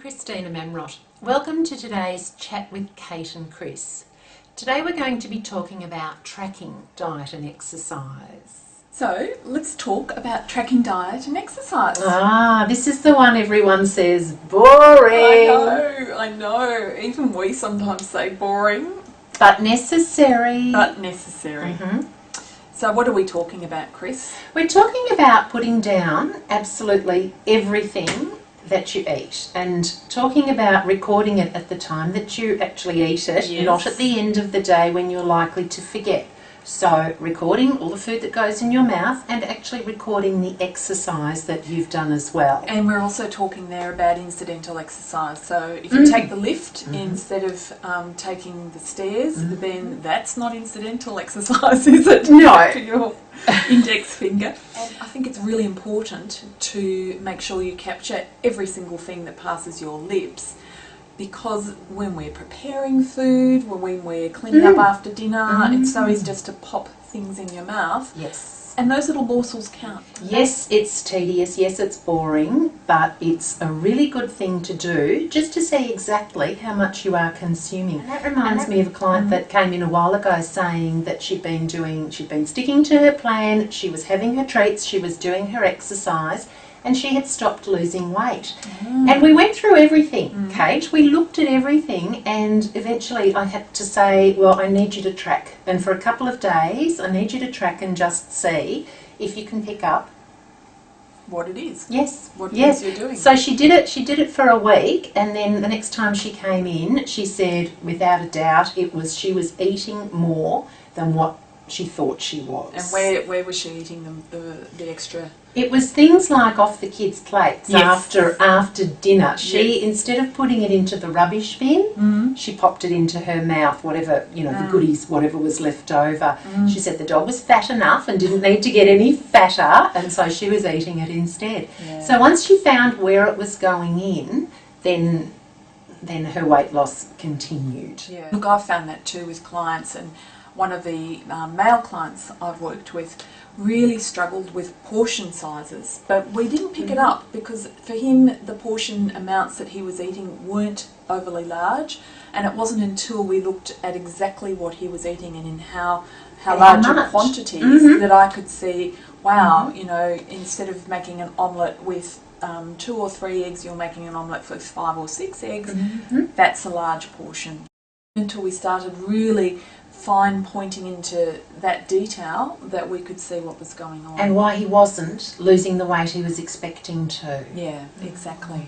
Christina Memrot. Welcome to today's chat with Kate and Chris. Today we're going to be talking about tracking diet and exercise. So let's talk about tracking diet and exercise. This is the one everyone says boring. I know. Even we sometimes say boring. But necessary. So what are we talking about, Chris? We're talking about putting down absolutely everything that you eat and talking about recording it at the time that you actually eat it, Yes. not at the end of the day when you're likely to forget. So recording all the food that goes in your mouth and actually recording the exercise that you've done as well. And we're also talking there about incidental exercise. So if you take the lift instead of taking the stairs, then that's not incidental exercise, is it? No. To your index finger. And I think it's really important to make sure you capture every single thing that passes your lips, because when we're preparing food, when we're cleaning up after dinner, it's so easy just to pop things in your mouth. Yes. And those little morsels count. Yes, it's tedious, yes, it's boring, but it's a really good thing to do just to see exactly how much you are consuming. And that reminds me of a client that came in a while ago saying that she'd been sticking to her plan, she was having her treats, she was doing her exercise, and she had stopped losing weight. And we went through everything, Kate. We looked at everything, and eventually I had to say, well, I need you to track. And for a couple of days, I need you to track and just see if you can pick up What it is. Yes. What it is you're doing. So she did it for a week, and then the next time she came in, she said, without a doubt, she was eating more than what she thought she was. And where was she eating the extra? It was things like off the kids' plates. Yes. after dinner. She, instead of putting it into the rubbish bin, she popped it into her mouth, whatever, the goodies, whatever was left over. She said the dog was fat enough and didn't need to get any fatter, and so she was eating it instead. Yeah. So once she found where it was going in, then her weight loss continued. Yeah. Look, I've found that too with clients, and one of the male clients I've worked with really struggled with portion sizes, but we didn't pick it up because for him the portion amounts that he was eating weren't overly large, and it wasn't until we looked at exactly what he was eating and in how large much quantities that I could see, wow, instead of making an omelette with 2 or 3 eggs, you're making an omelette with 5 or 6 eggs. That's a large portion. Until we started really fine pointing into that detail that we could see what was going on. And why he wasn't losing the weight he was expecting to. Yeah, exactly.